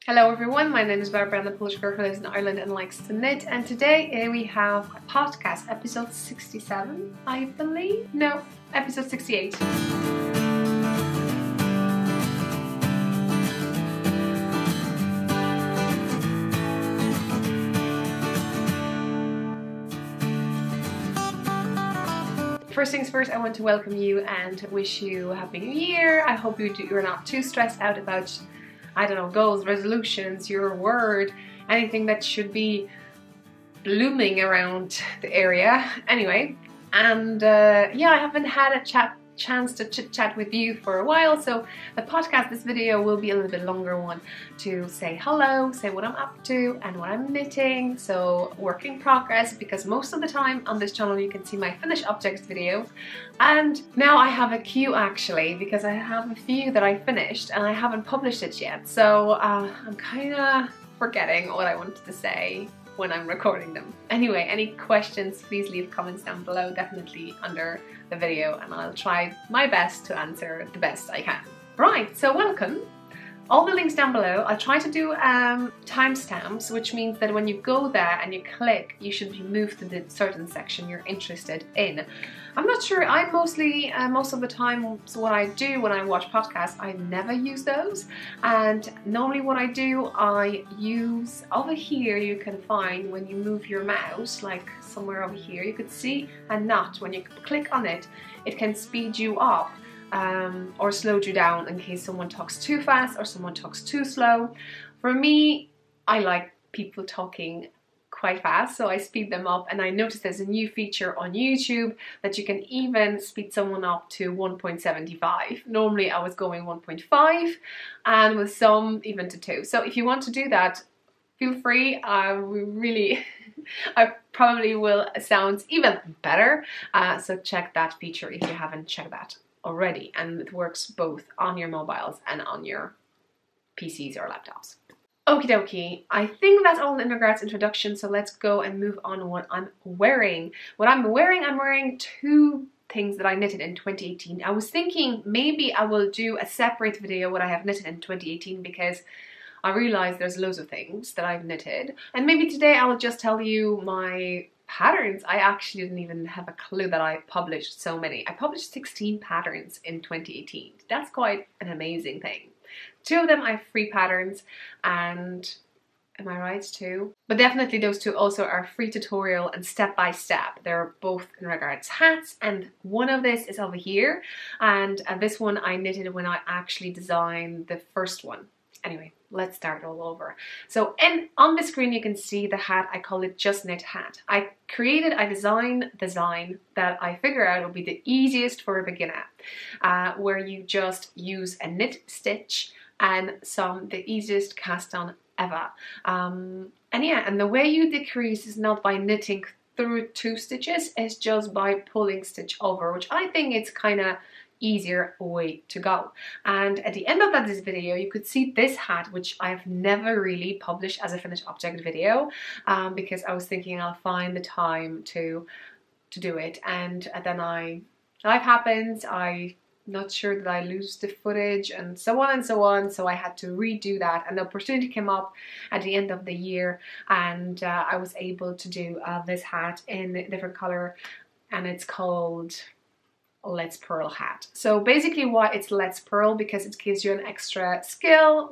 Hello everyone, my name is Barbara, I'm the Polish girl who lives in Ireland and likes to knit, and today we have a podcast, episode 67, I believe? No, episode 68. First things first, I want to welcome you and wish you a Happy New Year. I hope you're not too stressed out about, I don't know, goals, resolutions, your word, anything that should be blooming around the area. Anyway, and yeah, I haven't had a chance to chit chat with you for a while, so the podcast, this video will be a little bit longer one to say hello, say what I'm up to and what I'm knitting, so work in progress, because most of the time on this channel you can see my finished objects videos, and now I have a queue actually, because I have a few that I finished and I haven't published it yet, so I'm kind of forgetting what I wanted to say when I'm recording them. Anyway, any questions, please leave comments down below, definitely under the video, and I'll try my best to answer the best I can. Right, so welcome. All the links down below. I'll try to do timestamps, which means that when you go there and you click, you should be moved to the certain section you're interested in. I'm not sure, I mostly, most of the time, so what I do when I watch podcasts, I never use those. And normally what I do, I use, over here you can find, when you move your mouse, like somewhere over here, you could see a knot. When you click on it, it can speed you up or slow you down in case someone talks too fast or someone talks too slow. For me, I like people talking quite fast, so I speed them up, and I noticed there's a new feature on YouTube that you can even speed someone up to 1.75. Normally I was going 1.5 and with some even to 2. So if you want to do that, feel free. I probably will sound even better, so check that feature if you haven't checked that already, and it works both on your mobiles and on your PCs or laptops. Okie dokie, I think that's all in regards to introduction, so let's go and move on to what I'm wearing. What I'm wearing two things that I knitted in 2018. I was thinking maybe I will do a separate video what I have knitted in 2018, because I realized there's loads of things that I've knitted, and maybe today I will just tell you my patterns. I actually didn't even have a clue that I published so many. I published 16 patterns in 2018. That's quite an amazing thing. 2 of them I have free patterns, and am I right, 2? But definitely those 2 also are free tutorial and step-by-step. They're both in regards hats, and one of this is over here, and this one I knitted when I actually designed the first one. Anyway, let's start all over. So on the screen you can see the hat. I call it Just Knit Hat. I designed design that I figure out will be the easiest for a beginner, where you just use a knit stitch and the easiest cast on ever. And yeah, and the way you decrease is not by knitting through 2 stitches, it's just by pulling stitch over, which I think it's kind of easier way to go. And at the end of this video you could see this hat, which I've never really published as a finished object video, because I was thinking I'll find the time to do it, and then life happens, I'm not sure that I lose the footage and so on and so on, so I had to redo that, and the opportunity came up at the end of the year, and I was able to do this hat in a different color, and it's called Let's Purl hat. So basically why it's Let's Purl, because it gives you an extra skill,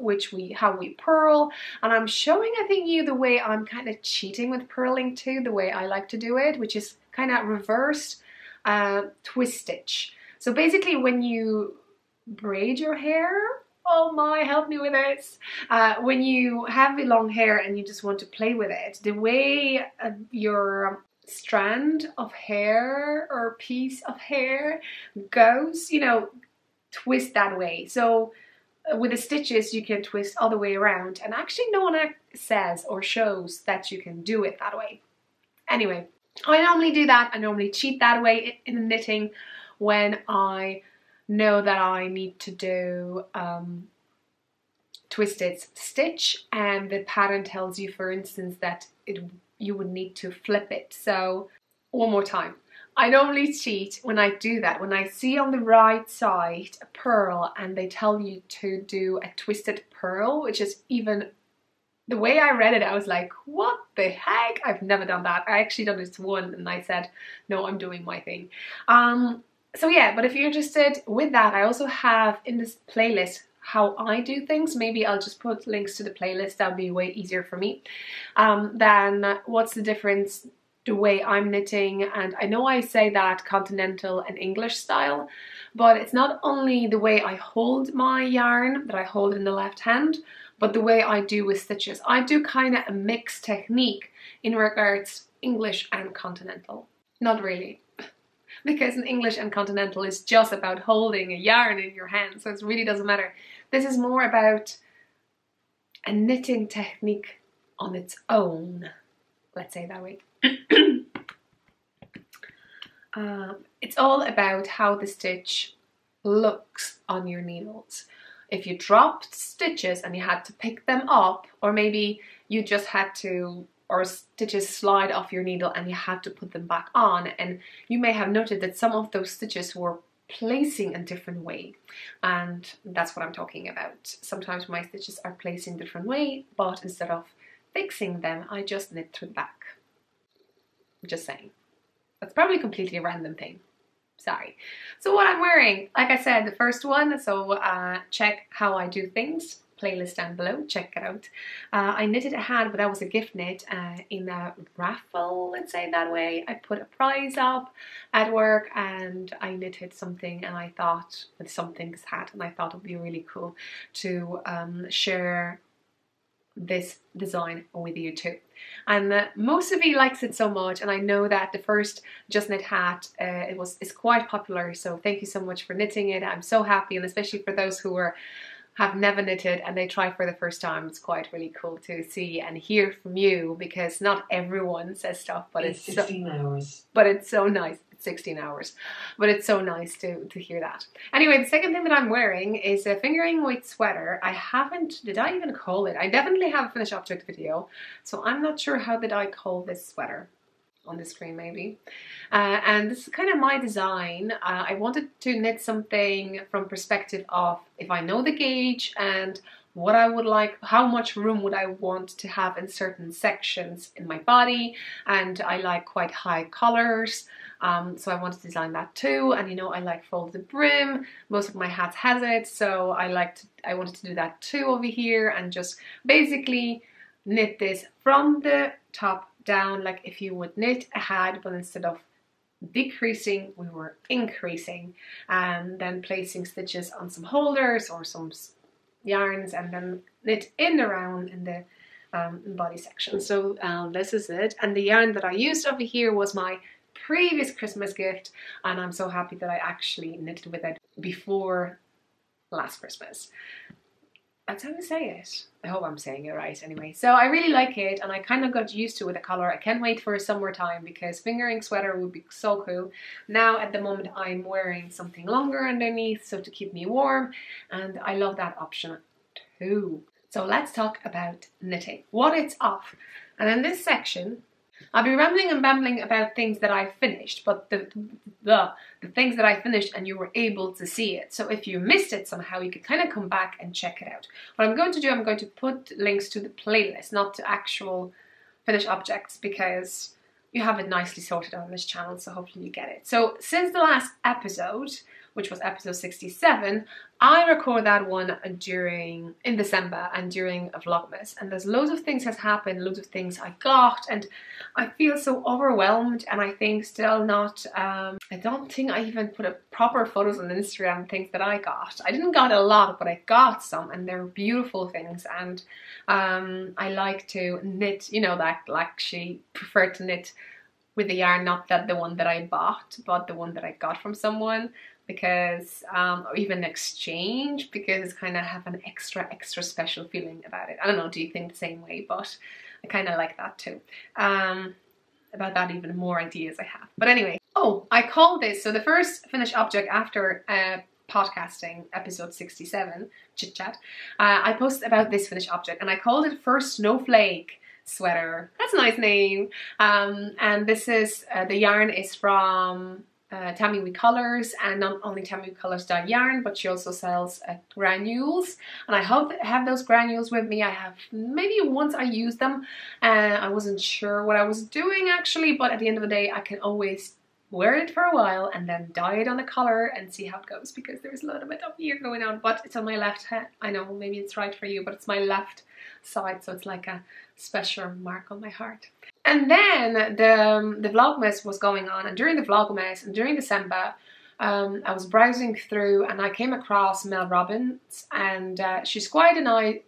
how we purl, and I'm showing I think you the way I'm kind of cheating with purling too, the way I like to do it, which is kind of reversed twist stitch. So basically when you braid your hair, oh my, help me with this, when you have long hair and you just want to play with it, the way your strand of hair or piece of hair goes, you know, twist that way. So with the stitches you can twist all the way around, and actually no one says or shows that you can do it that way. Anyway, I normally do that. I normally cheat that way in knitting when I know that I need to do twisted stitch and the pattern tells you, for instance, that you would need to flip it. So one more time, I normally cheat when I do that. When I see on the right side a purl and they tell you to do a twisted purl, which is even the way I read it, I was like, what the heck? I've never done that. I actually done this one and I said, no, I'm doing my thing. So yeah, but if you're interested with that, I also have in this playlist how I do things. Maybe I'll just put links to the playlist. That'll be way easier for me. Then what's the difference the way I'm knitting? And I know I say that continental and English style, but it's not only the way I hold my yarn, that I hold in the left hand, but the way I do with stitches. I do kind of a mixed technique in regards English and continental. Not really. Because in English and continental is just about holding a yarn in your hand, so it really doesn't matter. This is more about a knitting technique on its own. Let's say it that way. It's all about how the stitch looks on your needles. If you dropped stitches and you had to pick them up, or maybe you just had to, or stitches slide off your needle and you had to put them back on, and you may have noted that some of those stitches were placing a different way, and that's what I'm talking about. Sometimes my stitches are placing a different way, but instead of fixing them, I just knit through the back. Just saying. That's probably a completely random thing. Sorry. So what I'm wearing, like I said, the first one, so check how I do things, playlist down below, check it out. I knitted a hat, but that was a gift knit in a raffle, let's say that way. I put a prize up at work and I knitted something, and I thought, with something's hat, and I thought it would be really cool to share this design with you too. And most of you likes it so much, and I know that the first Just Knit hat is quite popular, so thank you so much for knitting it. I'm so happy, and especially for those who have never knitted and they try for the first time, it's quite really cool to see and hear from you, because not everyone says stuff, but it's 16 hours. But it's so nice. 16 hours, but it's so nice to hear that. Anyway, the second thing that I'm wearing is a fingering weight sweater. did I even call it? I definitely have a finished object video, so I'm not sure how did I call this sweater on the screen maybe. And this is kind of my design. I wanted to knit something from perspective of if I know the gauge and what I would like, how much room would I want to have in certain sections in my body, and I like quite high collars. So I wanted to design that too, and you know, I like folded brim. Most of my hats has it, so I wanted to do that too over here, and just basically knit this from the top down, like if you would knit a hat, but instead of decreasing, we were increasing, and then placing stitches on some holders or some yarns, and then knit in around in the body section. So this is it, and the yarn that I used over here was my previous Christmas gift, and I'm so happy that I actually knitted with it before last Christmas. That's how you say it. I hope I'm saying it right anyway. So I really like it, and I kind of got used to it with the color. I can't wait for summertime because fingering sweater would be so cool. Now at the moment I'm wearing something longer underneath, so to keep me warm, and I love that option too. So let's talk about knitting, what it's of. And in this section I'll be rambling and bambling about things that I finished, but the things that I finished and you were able to see it. So if you missed it somehow, you could kind of come back and check it out. What I'm going to do, I'm going to put links to the playlist, not to actual finished objects, because you have it nicely sorted on this channel, so hopefully you get it. So since the last episode, which was episode 67, I record that one in December and during a Vlogmas, and there's loads of things has happened, loads of things I got, and I feel so overwhelmed, and I think still not, I don't think I even put a proper photos on Instagram, things that I got. I didn't got a lot, but I got some, and they're beautiful things, and I like to knit, you know, that like she preferred to knit with the yarn, not that the one that I bought, but the one that I got from someone, because or even exchange, because it's kind of have an extra special feeling about it. I don't know, do you think the same way? But I kind of like that too. About that, even more ideas I have. But anyway, oh, I called this, so the first finished object after podcasting episode 67 chit chat, I posted about this finished object, and I called it First Snowflake Sweater. That's a nice name. And this is the yarn is from Tammy with Colors, and not only Tammy with Colors dye yarn, but she also sells granules, and I have those granules with me. I have maybe once I used them and I wasn't sure what I was doing actually, but at the end of the day I can always wear it for a while and then dye it on the collar and see how it goes, because there's a little bit up here going on, but it's on my left hand. I know maybe it's right for you, but it's my left side, so it's like a special mark on my heart. And then the Vlogmas was going on, and during the Vlogmas and during December, I was browsing through and I came across Mel Robbins, and she's quite a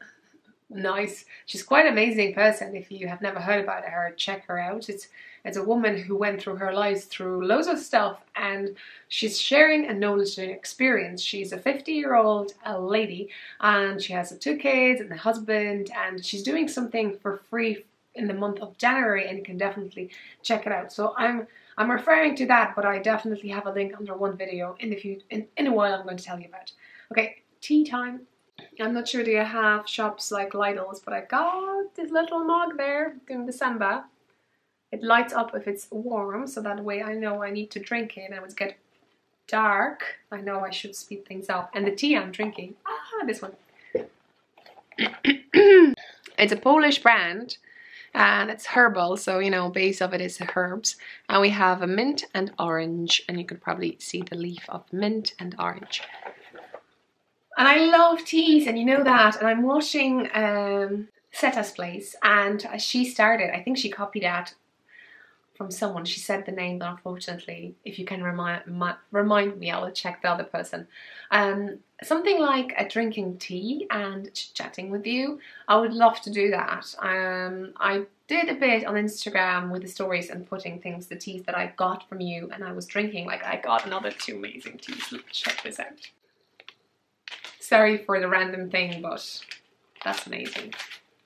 she's quite an amazing person. If you have never heard about her, check her out. It's a woman who went through her life through loads of stuff, and she's sharing a knowledge and experience. She's a 50-year-old lady, and she has 2 kids and a husband, and she's doing something for free in the month of January, and you can definitely check it out. So I'm referring to that, but I definitely have a link under one video in a while I'm going to tell you about. Okay, tea time. I'm not sure do you have shops like Lidl's, but I got this little mug there during December. It lights up if it's warm, so that way I know I need to drink it, and when it gets dark I know I should speed things up. And the tea I'm drinking, this one. It's a Polish brand, and it's herbal, so you know, base of it is herbs, and we have a mint and orange, and you could probably see the leaf of mint and orange. And I love teas, and you know that, and I'm watching Seta's place, and she started, I think she copied that from someone. She said the name, but unfortunately, if you can remind me, I'll check the other person. Something like a drinking tea and chatting with you. I would love to do that. I did a bit on Instagram with the stories and putting things, the teas that I got from you, and I was drinking. Like, I got another 2 amazing teas. Let's check this out. Sorry for the random thing, but that's amazing.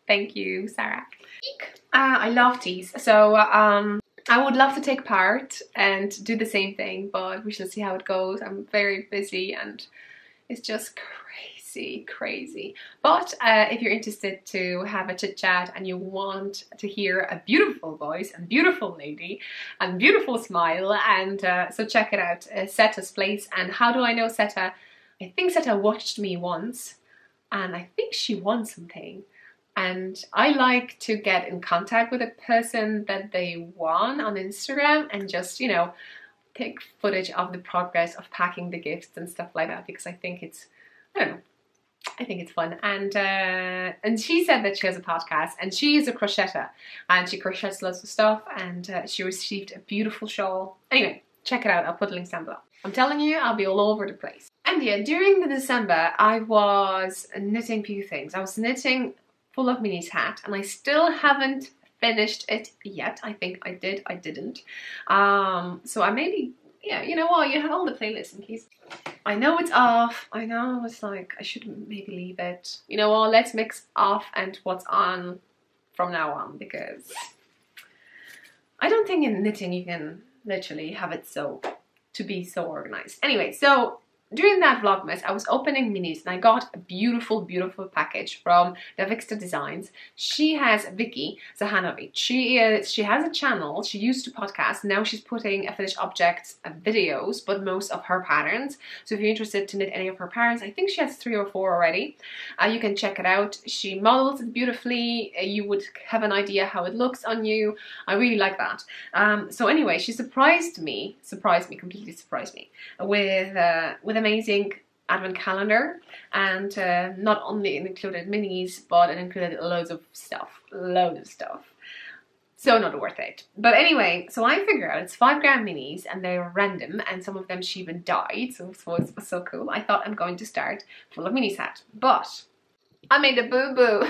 Thank you, Sarah. I love teas, so I would love to take part and do the same thing, but we shall see how it goes. I'm very busy and it's just crazy. But if you're interested to have a chit chat and you want to hear a beautiful voice and beautiful lady and beautiful smile, and so check it out, Seta's place. And how do I know Seta? I think Seta watched me once, and I think she won something. And I like to get in contact with a person that they won on Instagram and just, you know, take footage of the progress of packing the gifts and stuff like that, because I think it's, I don't know, I think it's fun. And she said that she has a podcast, and she is a crocheter, and she crochets lots of stuff, and she received a beautiful shawl. Anyway, check it out. I'll put links down below. I'm telling you, I'll be all over the place. And yeah, during the December, I was knitting a few things. I was knitting Full of Minis hat, and I still haven't finished it yet. I think I did, I didn't. So I maybe, yeah, you know what, you have all the playlists in case. I know it's off. I know it's like, I should maybe leave it. You know what, let's mix off and what's on from now on, because I don't think in knitting you can literally have it to be so organized. Anyway, so during that Vlogmas, I was opening minis, and I got a beautiful package from the Vixta Designs. She has Vicky Zahanovic. She has a channel. She used to podcast. Now she's putting a finished objects videos, but most of her patterns. So if you're interested to knit any of her patterns, I think she has 3 or 4 already. You can check it out. She models it beautifully. You would have an idea how it looks on you. I really like that. So anyway, she completely surprised me with amazing advent calendar, and not only it included minis, but it included loads of stuff. So not worth it. But anyway, so I figured out it's 5 gram minis, and they're random, and some of them she even dyed, so it was so cool. I thought I'm going to start Full of Minis hat, but I made a boo-boo.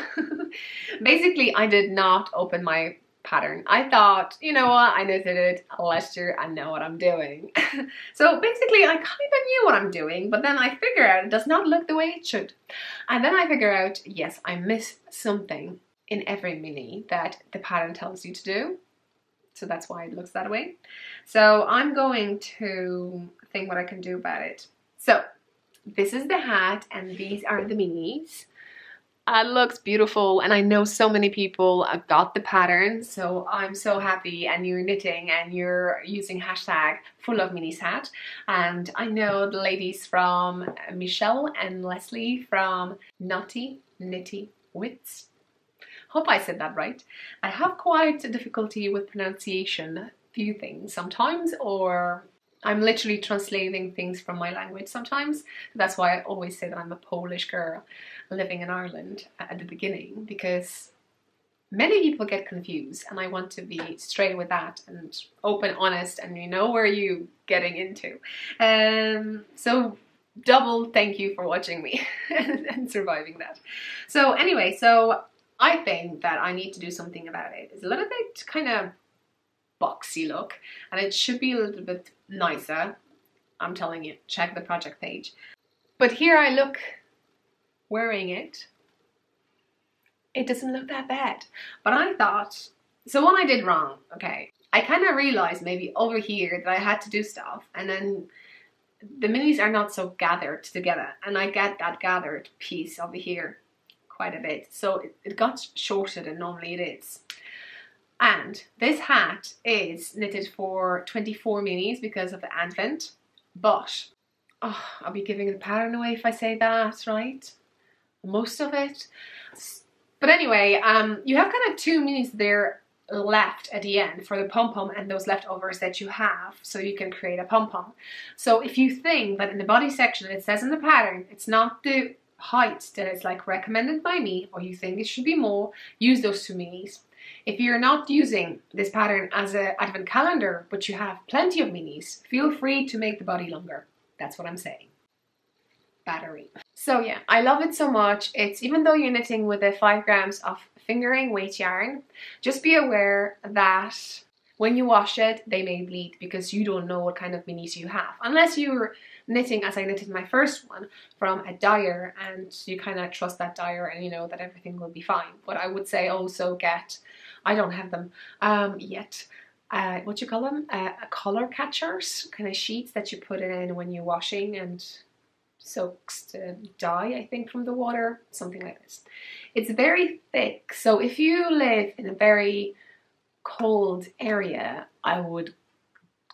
Basically, I did not open my pattern. I thought, you know what, I knitted it last year, I know what I'm doing. So basically I kind of knew what I'm doing, but then I figure out it does not look the way it should. And then I figure out, yes, I missed something in every mini that the pattern tells you to do. So that's why it looks that way. So I'm going to think what I can do about it. So this is the hat, and these are the minis. It looks beautiful, and I know so many people got the pattern, so I'm so happy. And you're knitting and you're using hashtag #FullOfMiniesHat, and I know the ladies from Michelle and Leslie from Naughty Nitty Wits. Hope I said that right. I have quite a difficulty with pronunciation, few things sometimes, or I'm literally translating things from my language sometimes. That's why I always say that I'm a Polish girl living in Ireland at the beginning, because many people get confused, and I want to be straight with that and open, honest, and you know where you getting into. So double thank you for watching me and surviving that. So anyway, so I think that I need to do something about it. It's a little bit kind of boxy look, and it should be a little bit nicer. I'm telling you, check the project page. But here I look wearing it. It doesn't look that bad. But I thought, so what I did wrong, okay, I kind of realized maybe over here that I had to do stuff, and then the minis are not so gathered together, and I get that gathered piece over here quite a bit, so it got shorter than normally it is. And this hat is knitted for 24 minis because of the advent, but oh, I'll be giving the pattern away if I say that, right? Most of it. But anyway, you have kind of 2 minis there left at the end for the pom-pom and those leftovers that you have, so you can create a pom-pom. So if you think that in the body section it says in the pattern it's not the height that is like recommended by me, or you think it should be more, use those 2 minis. If you're not using this pattern as an advent calendar, but you have plenty of minis, feel free to make the body longer. That's what I'm saying. Battery. So yeah, I love it so much. It's, even though you're knitting with a 5 grams of fingering weight yarn, just be aware that when you wash it, they may bleed, because you don't know what kind of minis you have. Unless you're knitting, as I knitted my first one, from a dyer, and you kind of trust that dyer and you know that everything will be fine. But I would say also get, I don't have them yet, what you call them? Color catchers, kind of sheets that you put in when you're washing and soaks the dye, I think, from the water, something like this. It's very thick, so if you live in a very cold area, I would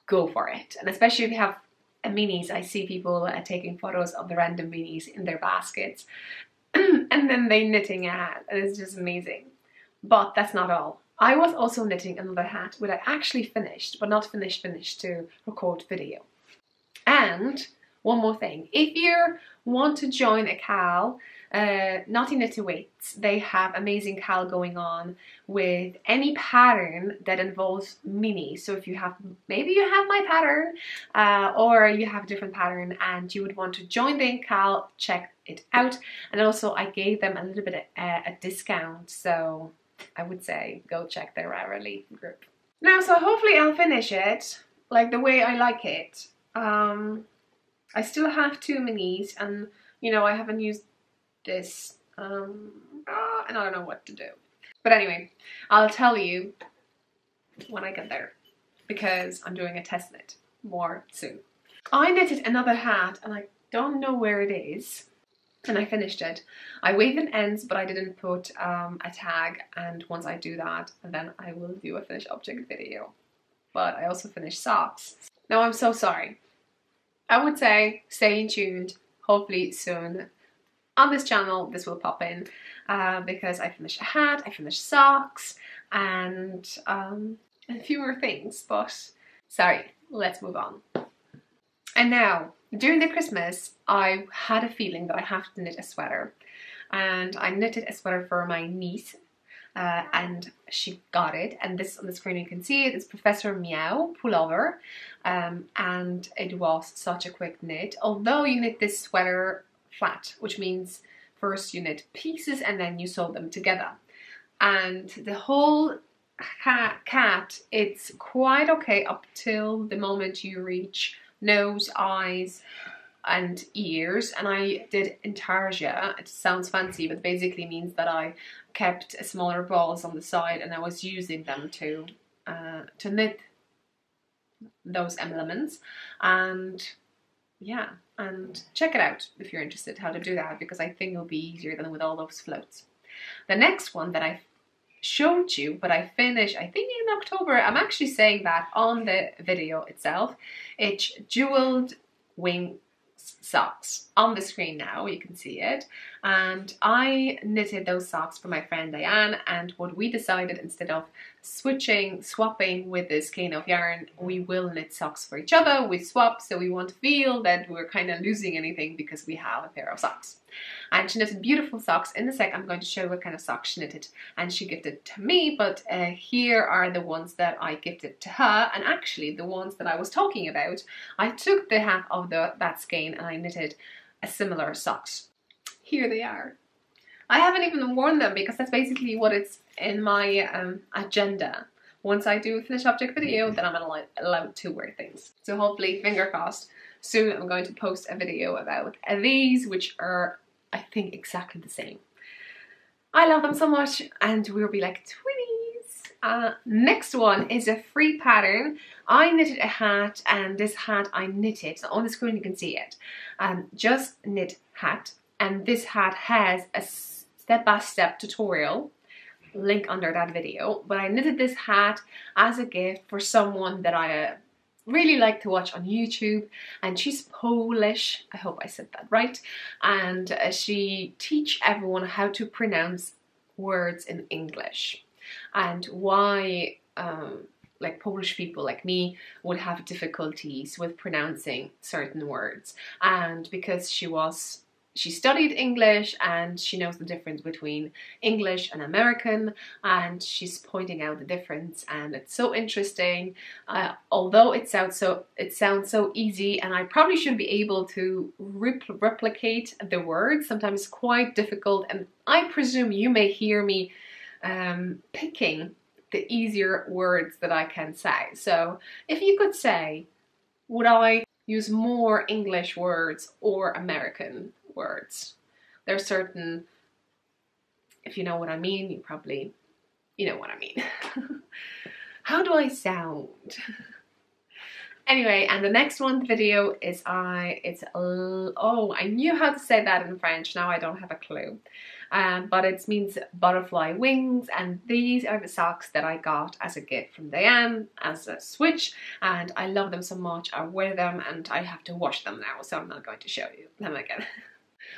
go for it. And especially if you have minis, I see people taking photos of the random minis in their baskets and then they knitting a hat, and it's just amazing. But that's not all. I was also knitting another hat, which I actually finished, but not finished to record video. And one more thing, if you want to join a KAL, Naughty Knitted Wits, they have amazing KAL going on with any pattern that involves minis. So if you have, maybe you have my pattern, or you have a different pattern and you would want to join the KAL, check it out. And also I gave them a little bit of a discount, so I would say go check their hourly group. Now, so hopefully I'll finish it like the way I like it. I still have 2 minis, and you know, I haven't used this, and I don't know what to do. But anyway, I'll tell you when I get there, because I'm doing a test knit more soon. I knitted another hat, and I don't know where it is, and I finished it. I waved in ends, but I didn't put a tag, and once I do that, then I will do a finished object video. But I also finished socks. Now, I'm so sorry. I would say stay tuned. Hopefully soon on this channel this will pop in, because I finished a hat, I finished socks, and a few more things. But sorry, let's move on. And now, during the Christmas, I had a feeling that I have to knit a sweater, and I knitted a sweater for my niece. And she got it, and this on the screen you can see it. It's Professor Meow pullover, and it was such a quick knit. Although you knit this sweater flat, which means first you knit pieces and then you sew them together. And the whole cat, it's quite okay up till the moment you reach nose, eyes, and ears. And I did intarsia. It sounds fancy, but basically means that I kept smaller balls on the side and I was using them to knit those elements. And yeah, and check it out if you're interested how to do that, because I think it'll be easier than with all those floats. The next one that I showed you, but I finished, I think in October, I'm actually saying that on the video itself. It's jeweled wing socks. On the screen now, you can see it. And I knitted those socks for my friend Diane, and what we decided, instead of swapping with this skein of yarn, we will knit socks for each other. We swap, so we won't feel that we're kind of losing anything because we have a pair of socks. And she knitted beautiful socks. In a sec I'm going to show you what kind of socks she knitted and she gifted to me, but here are the ones that I gifted to her. And actually the ones that I was talking about, I took the half of that skein and I knitted a similar socks. Here they are. I haven't even worn them because that's basically what it's in my agenda. Once I do a finished object video, then I'm allowed to wear things. So hopefully, finger crossed, soon I'm going to post a video about these, which are, I think, exactly the same. I love them so much and we'll be like twinnies. Next one is a free pattern. I knitted a hat, and this hat I knitted, so on the screen you can see it. Just knit hat, and this hat has a step-by-step tutorial, link under that video. But I knitted this hat as a gift for someone that I really like to watch on YouTube, and she's Polish, I hope I said that right, and she teach everyone how to pronounce words in English, and why like Polish people like me would have difficulties with pronouncing certain words. And because she studied English and she knows the difference between English and American, and she's pointing out the difference, and it's so interesting. Although it sounds so easy, and I probably should be able to replicate the words. Sometimes it's quite difficult, and I presume you may hear me picking the easier words that I can say. So if you could say, would I use more English words or American words? There's certain, if you know what I mean, you know what I mean. How do I sound? Anyway, and the next one video is oh, I knew how to say that in French, now I don't have a clue. But it means butterfly wings, and these are the socks that I got as a gift from Diane as a switch, and I love them so much. I wear them and I have to wash them now, so I'm not going to show you them again.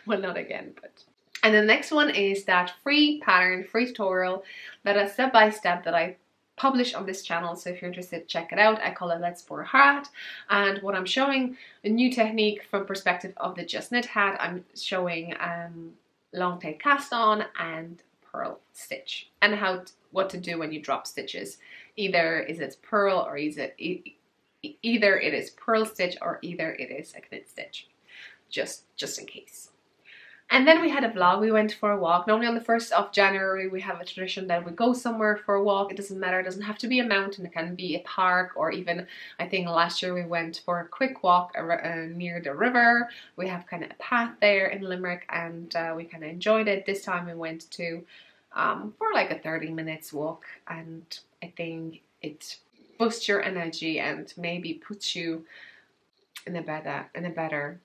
Well, not again, but... And the next one is that free pattern, free tutorial, that is step-by-step that I publish on this channel. So if you're interested, check it out. I call it Let's For a Hat, and what I'm showing, a new technique from perspective of the Just Knit hat. I'm showing long tail cast on and purl stitch, and what to do when you drop stitches. Either is it purl, or either it is purl stitch, or either it is a knit stitch, just in case. And then we had a vlog. We went for a walk. Normally on the 1st of January we have a tradition that we go somewhere for a walk. It doesn't matter, it doesn't have to be a mountain, it can be a park, or even, I think last year we went for a quick walk near the river. We have kind of a path there in Limerick, and we kind of enjoyed it. This time we went to for like a 30 minutes walk, and I think it boosts your energy and maybe puts you in a better,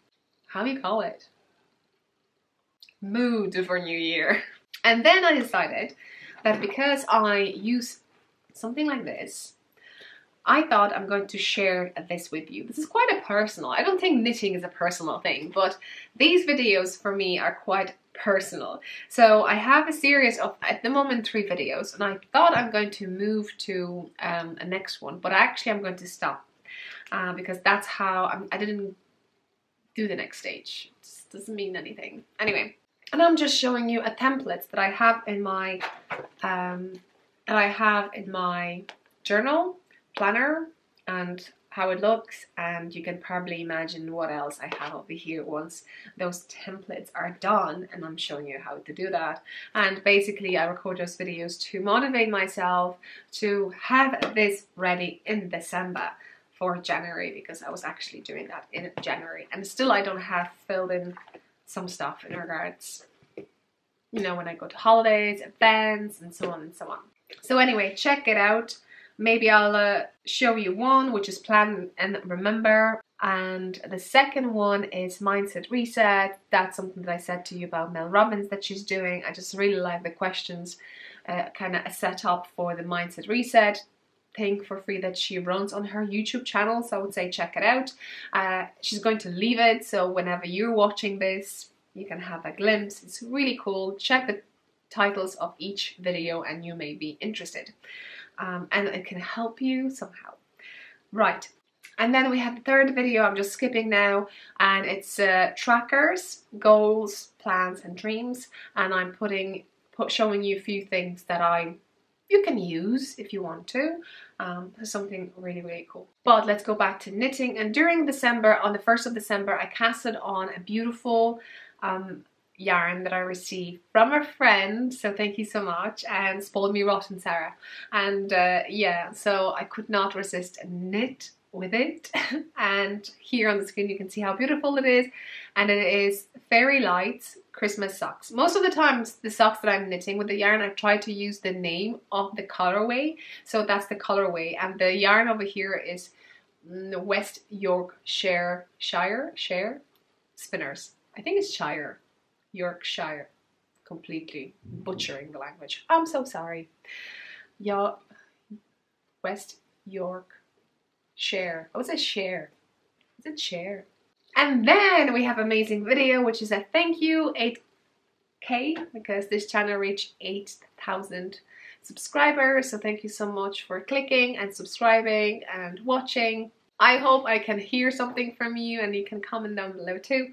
how do you call it, mood for New Year. And then I decided that because I use something like this, I thought I'm going to share this with you. This is quite a personal, I don't think knitting is a personal thing, but these videos for me are quite personal. So I have a series of, at the moment, 3 videos, and I thought I'm going to move to a next one, but actually I'm going to stop because that's how I didn't do the next stage. It just doesn't mean anything. Anyway. And I'm just showing you a template that I have in my journal planner, and how it looks, and you can probably imagine what else I have over here once those templates are done, and I'm showing you how to do that. And basically I record those videos to motivate myself to have this ready in December for January, because I was actually doing that in January, and still I don't have filled in some stuff in regards, you know, when I go to holidays, events, and so on and so on. So anyway, check it out. Maybe I'll show you one which is plan and remember. And the second one is Mindset Reset. That's something that I said to you about Mel Robbins that she's doing. I just really like the questions, kind of a setup for the Mindset Reset thing for free that she runs on her YouTube channel. So I would say check it out. She's going to leave it, so whenever you're watching this, you can have a glimpse. It's really cool. Check the titles of each video and you may be interested. And it can help you somehow. Right. And then we have the third video, I'm just skipping now, and it's trackers, goals, plans and dreams, and I'm showing you a few things that you can use if you want to. Something really, really cool. But let's go back to knitting. And during December, on the 1st of December, I casted on a beautiful yarn that I received from a friend, so thank you so much, and spoiled me rotten, Sarah. And yeah, so I could not resist a knit with it. And here on the screen you can see how beautiful it is, and it is Fairy Lights Christmas socks. Most of the times the socks that I'm knitting with the yarn, I try to use the name of the colorway, so that's the colorway. And the yarn over here is West Yorkshire Spinners. I think it's Yorkshire. Completely butchering the language. I'm so sorry. Yeah, West York. Share. Oh, it's a share. Is it share? And then we have amazing video, which is a thank you 8K, because this channel reached 8,000 subscribers. So thank you so much for clicking and subscribing and watching. I hope I can hear something from you, and you can comment down below too.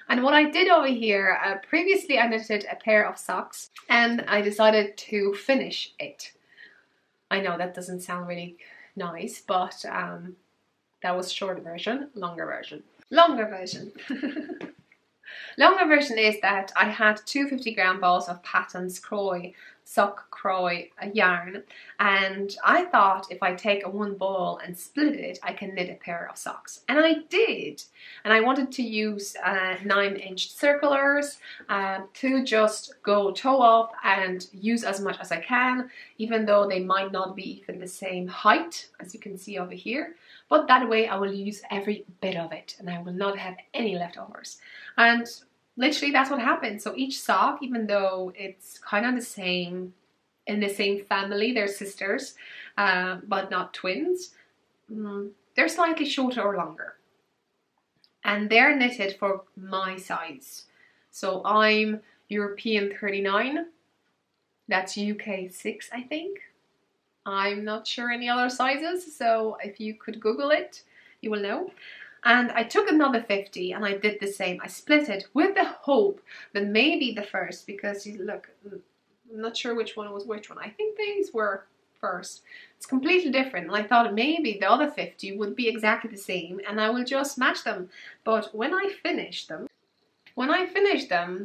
And what I did over here, previously I knitted a pair of socks and I decided to finish it. I know that doesn't sound really nice, but that was short version. Longer version Longer version is that I had two 50-gram balls of Patton's sock croy yarn, and I thought if I take one ball and split it, I can knit a pair of socks, and I did. And I wanted to use 9-inch circulars to just go toe up and use as much as I can, even though they might not be even the same height as you can see over here. But that way I will use every bit of it and I will not have any leftovers. And literally that's what happened. So each sock, even though it's kind of the same, in the same family, they're sisters, but not twins, they're slightly shorter or longer. And they're knitted for my size. So I'm European 39, that's UK 6, I think. I'm not sure any other sizes, so if you could Google it, you will know. And I took another 50 and I did the same. I split it with the hope that maybe the first, because look, I'm not sure which one was which one. I think these were first. It's completely different. And I thought maybe the other 50 would be exactly the same and I will just match them. But when I finished them,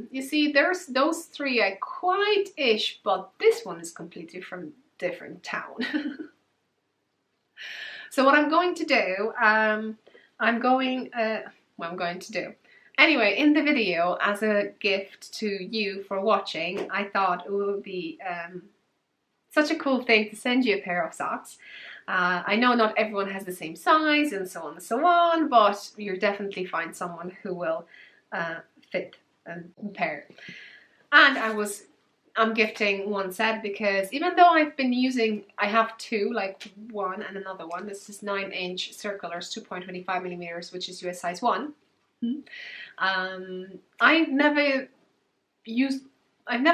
you see, there's those three are quite-ish, but this one is completely from different town. So what I'm going to do, anyway, in the video, as a gift to you for watching, I thought it would be such a cool thing to send you a pair of socks. I know not everyone has the same size and so on and so on, but you'll definitely find someone who will fit and pair. And I'm gifting one set because even though I've been using, I have two, like one and another one. This is 9-inch circulars, 2.25 millimeters, which is US size 1. I've never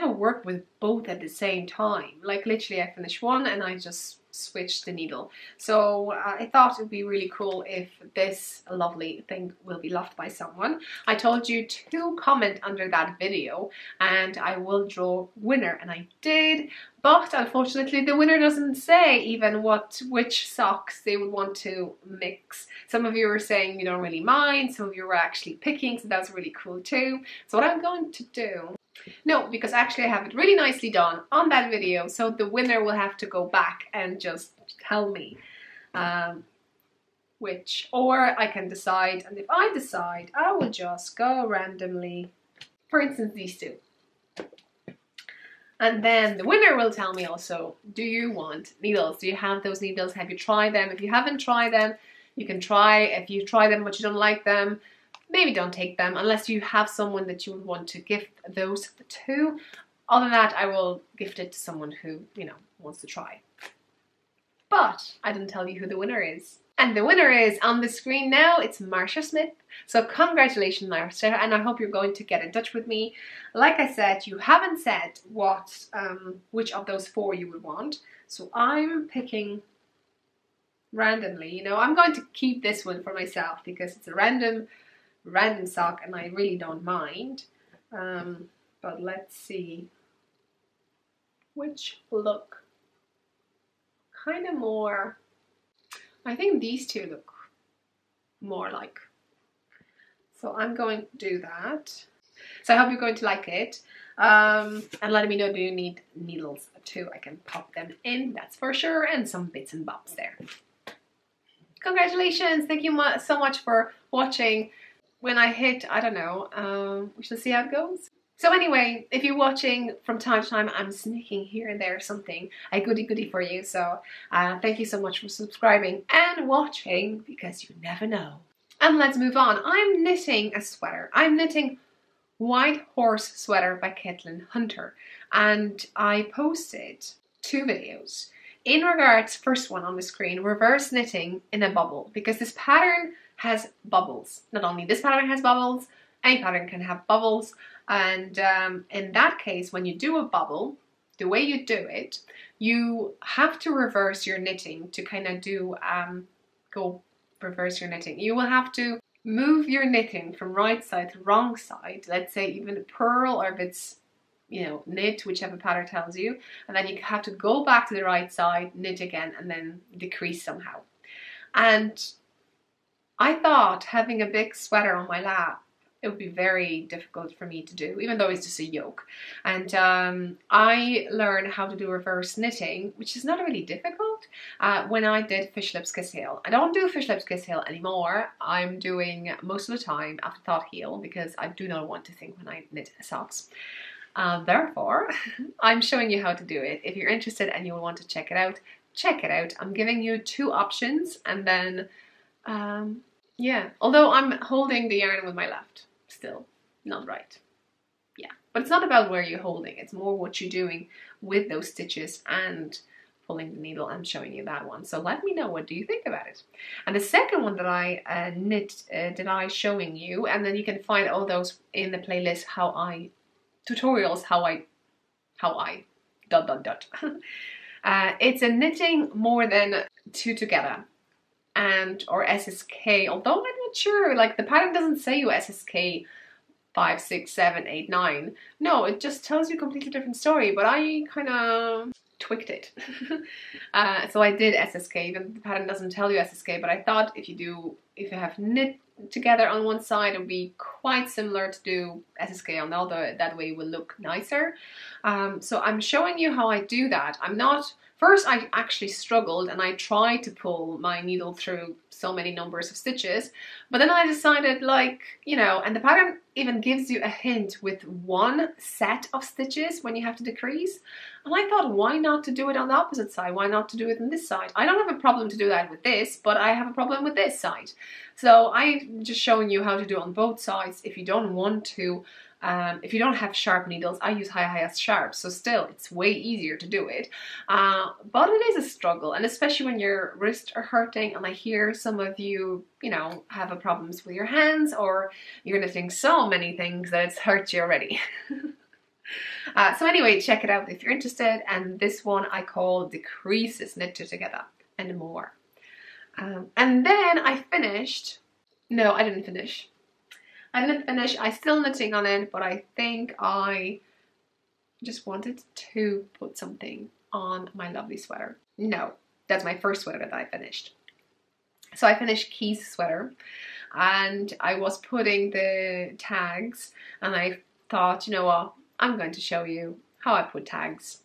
worked with both at the same time. Like literally I finished one and I just switched the needle. So I thought it would be really cool if this lovely thing will be loved by someone. I told you to comment under that video and I will draw winner, and I did, but unfortunately the winner doesn't say even which socks they would want to mix. Some of you were saying you don't really mind, some of you were actually picking, so that's really cool too. So what I'm going to do, no, because actually I have it really nicely done on that video, so the winner will have to go back and just tell me which, or I can decide, and if I decide, I will just go randomly, for instance these two. And then the winner will tell me also, do you want needles? Do you have those needles? Have you tried them? If you haven't tried them, You can try, if you try them but you don't like them, maybe don't take them unless you have someone that you would want to gift those to. Other than that, I will gift it to someone who, you know, wants to try. But I didn't tell you who the winner is. And the winner is on the screen now. It's Marsha Smith. So congratulations, Marsha, and I hope you're going to get in touch with me. Like I said, you haven't said what, which of those 4 you would want. So I'm picking randomly. You know, I'm going to keep this one for myself because it's a random sock and I really don't mind. But let's see which look kind of more. I think these 2 look more like. So I'm going to do that. So I hope you're going to like it. And let me know, do you need needles too? I can pop them in, that's for sure, and some bits and bobs there. Congratulations! Thank you so much for watching. When I hit, I don't know, we shall see how it goes. So anyway, if you're watching from time to time, I'm sneaking here and there something, a goodie for you. So thank you so much for subscribing and watching, because you never know. And let's move on. I'm knitting a sweater. I'm knitting White Horse Sweater by Caitlin Hunter. And I posted 2 videos. In regards, first one on the screen, reverse knitting in a bubble, because this pattern has bubbles. Not only this pattern has bubbles, any pattern can have bubbles. And in that case, when you do a bubble, the way you do it, you have to reverse your knitting to kind of do, reverse your knitting. You will have to move your knitting from right side to wrong side. Let's say even a purl, or if it's, you know, knit, whichever pattern tells you. And then you have to go back to the right side, knit again, and then decrease somehow. And I thought having a big sweater on my lap, it would be very difficult for me to do, even though it's just a yoke. And I learned how to do reverse knitting, which is not really difficult, when I did Fish Lips Kiss Heel. I don't do Fish Lips Kiss Heel anymore. I'm doing most of the time Afterthought Heel, because I do not want to think when I knit socks. Therefore, I'm showing you how to do it. If you're interested and you want to check it out, check it out. I'm giving you 2 options, and then, yeah, although I'm holding the yarn with my left. Still not right. Yeah, but it's not about where you're holding, it's more what you're doing with those stitches and pulling the needle. I'm showing you that one, so let me know, what do you think about it? And the second one that I knit, showing you, and then you can find all those in the playlist, tutorials how I ... It's a knitting more than 2 together, and or SSK, although I'm not sure, like the pattern doesn't say you SSK 5, 6, 7, 8, 9. No, it just tells you a completely different story, but I kind of tweaked it. So I did SSK, even the pattern doesn't tell you SSK, but I thought if you have knit together on one side, it would be quite similar to do SSK on the other. That way it will look nicer. So I'm showing you how I do that. First, I actually struggled and I tried to pull my needle through so many numbers of stitches, but then I decided, like, you know, and the pattern even gives you a hint with 1 set of stitches when you have to decrease. And I thought, why not to do it on the opposite side? Why not to do it on this side? I don't have a problem to do that with this, but I have a problem with this side. So I'm just showing you how to do it on both sides. If you don't want to, if you don't have sharp needles, I use hiyhiya sharp, so still it's way easier to do it. But it is a struggle, and especially when your wrists are hurting, and I hear some of you, you know, have problems with your hands, or you're knitting so many things that it's hurt you already. So anyway, check it out if you're interested, and this one I call Decreases Knitted Together and More. And then I finished, no, I didn't finish. I'm still knitting on it, but I think I just wanted to put something on my lovely sweater. No, that's my first sweater that I finished. So I finished Key's sweater, and I was putting the tags, and I thought, you know what, I'm going to show you how I put tags.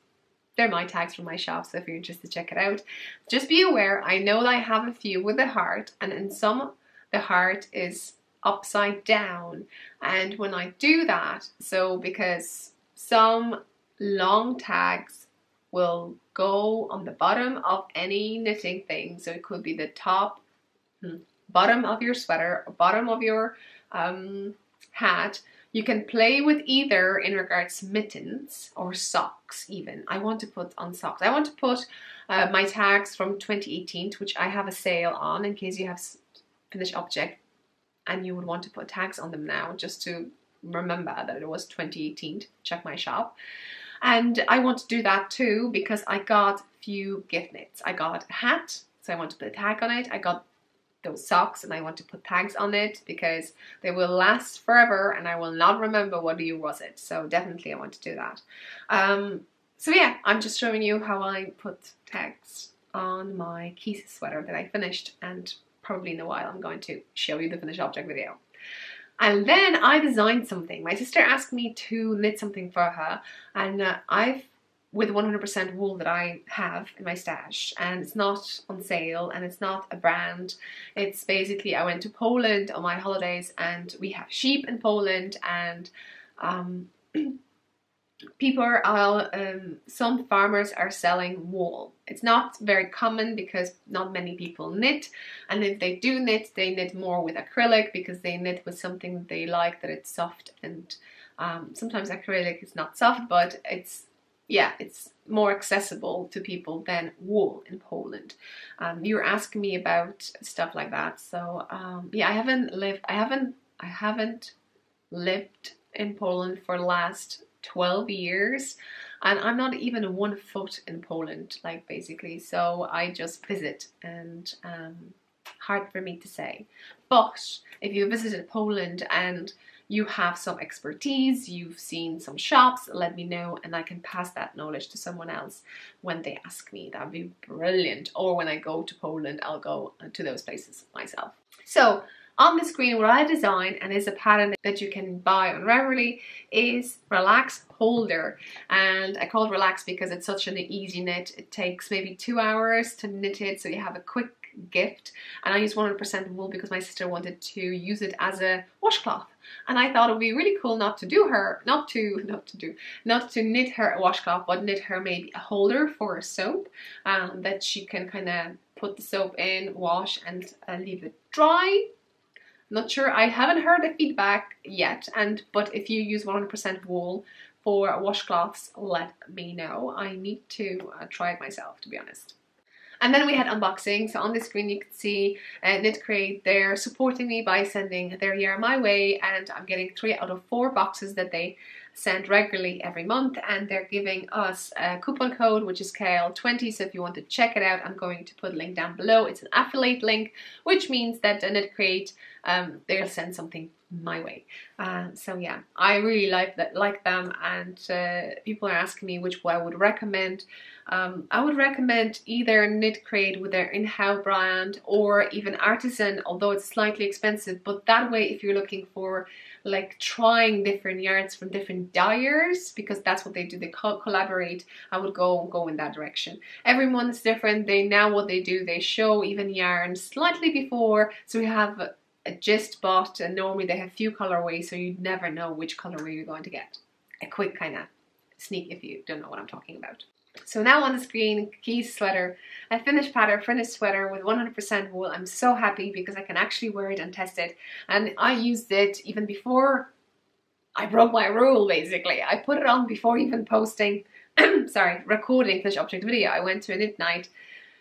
They're my tags from my shop, so if you're interested, check it out. Just be aware, I know that I have a few with the heart, and in some, the heart is upside down, and when I do that, so because some long tags will go on the bottom of any knitting thing, so it could be the top bottom of your sweater, bottom of your hat. You can play with either in regards to mittens or socks even. I want to put on socks. I want to put my tags from 2018, which I have a sale on in case you have finished object and you would want to put tags on them now, just to remember that it was 2018. Check my shop. And I want to do that too because I got a few gift knits. I got a hat, so I want to put a tag on it. I got those socks and I want to put tags on it because they will last forever and I will not remember what year was it. So definitely I want to do that. So yeah, I'm just showing you how I put tags on my KALs sweater that I finished, and probably in a while I'm going to show you the finished object video. And then I designed something. My sister asked me to knit something for her, and with 100% wool that I have in my stash, and it's not on sale and it's not a brand. It's basically, I went to Poland on my holidays and we have sheep in Poland, and people are, some farmers are selling wool. It's not very common because not many people knit, and if they do knit, they knit more with acrylic because they knit with something that they like, that it's soft, and sometimes acrylic is not soft, but it's, yeah, it's more accessible to people than wool in Poland. You were asking me about stuff like that, so yeah, I haven't lived in Poland for the last 12 years, and I'm not even 1 foot in Poland, like, basically, so I just visit, and hard for me to say. But if you visited Poland and you have some expertise, you've seen some shops, let me know and I can pass that knowledge to someone else when they ask me. That'd be brilliant. Or when I go to Poland, I'll go to those places myself. So on the screen, what I designed, and is a pattern that you can buy on Ravelry, is Relax Holder. And I call it Relax because it's such an easy knit. It takes maybe 2 hours to knit it, so you have a quick gift. And I use 100% wool because my sister wanted to use it as a washcloth. And I thought it would be really cool not to knit her a washcloth, but knit her maybe a holder for a soap, that she can kind of put the soap in, wash, and leave it dry. Not sure, I haven't heard the feedback yet, but if you use 100% wool for washcloths, let me know. I need to try it myself, to be honest. And then we had unboxing. So on the screen you can see Knit Crate. They're supporting me by sending their yarn my way, and I'm getting 3 out of 4 boxes that they send regularly every month, and they're giving us a coupon code which is KAL20. So if you want to check it out, I'm going to put a link down below. It's an affiliate link, which means that the Knit Crate, they'll send something my way. So yeah, I really like them, and people are asking me which one I would recommend. I would recommend either Knit Crate with their in-house brand, or even Artisan, although it's slightly expensive. But that way, if you're looking for like trying different yarns from different dyers, because that's what they do, they collaborate, I would go in that direction. Every month is different. What they do, they show even yarns slightly before, so we have a gist bot, and normally they have few colorways, so you never know which colorway you're going to get. A quick kind of sneak if you don't know what I'm talking about. So now on the screen, KALs sweater, a finished pattern, finished sweater with 100% wool. I'm so happy because I can actually wear it and test it. And I used it even before I broke my rule, basically. I put it on before even posting, recording finished object video. I went to a knit night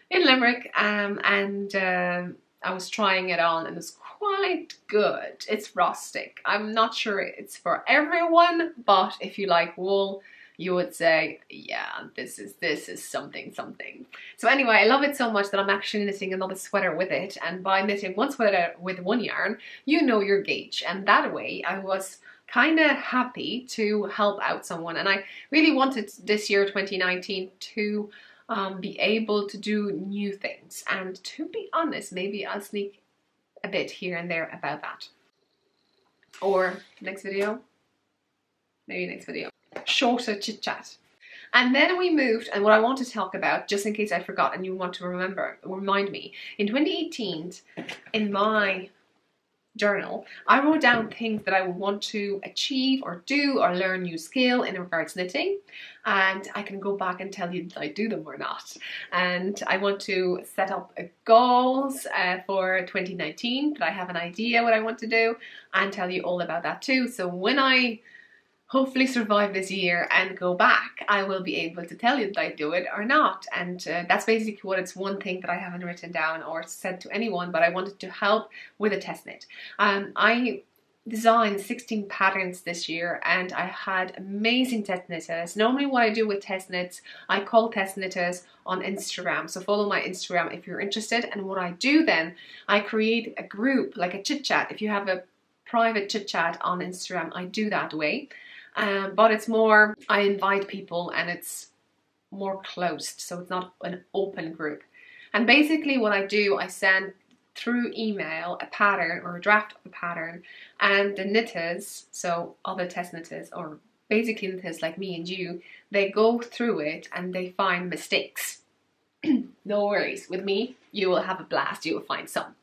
in Limerick, and I was trying it on, and it's quite good. It's rustic. I'm not sure it's for everyone, but if you like wool, you would say, yeah, this is something. So anyway, I love it so much that I'm actually knitting another sweater with it. And by knitting one sweater with one yarn, you know your gauge. And that way I was kind of happy to help out someone. And I really wanted this year, 2019, to be able to do new things. And to be honest, maybe I'll sneak a bit here and there about that. Or next video. Maybe next video. Shorter chit chat. And then we moved, and what I want to talk about, just in case I forgot and you want to remind me, in 2018, in my journal, I wrote down things that I would want to achieve or do or learn new skill in regards to knitting, and I can go back and tell you did I do them or not. And I want to set up goals for 2019, that I have an idea what I want to do, and tell you all about that too. So when I hopefully survive this year and go back, I will be able to tell you that I do it or not. And that's basically what it's one thing that I haven't written down or said to anyone, but I wanted to help with a test knit. I designed 16 patterns this year and I had amazing test knitters. Normally what I do with test knits, I call test knitters on Instagram. So follow my Instagram if you're interested. And what I do then, I create a group, like a chit chat. If you have a private chit chat on Instagram, I do that way. But it's more, I invite people and it's more closed, so it's not an open group. And basically what I do, I send through email a pattern or a draft of a pattern, and the knitters, so other test knitters or basically knitters like me and you, they go through it and they find mistakes. No worries, with me you will have a blast, you will find some.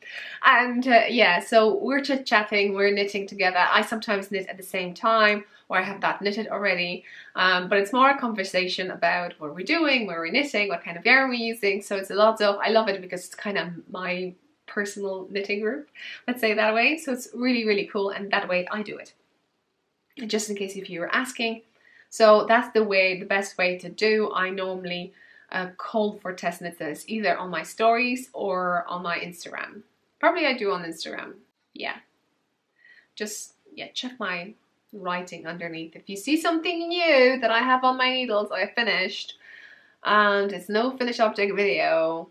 And yeah, so we're chit-chatting, we're knitting together. I sometimes knit at the same time, or I have that knitted already, but it's more a conversation about what we're doing, where we're knitting, what kind of yarn we're using. So it's a lot of, I love it because it's kind of my personal knitting group, let's say that way. So it's really, really cool, and that way I do it. And just in case if you were asking, so that's the way, the best way to do. I normally call for test knitters either on my stories or on my Instagram. Probably I do on Instagram. Yeah. Just, yeah, check my writing underneath. If you see something new that I have on my needles I finished and it's no finished object video,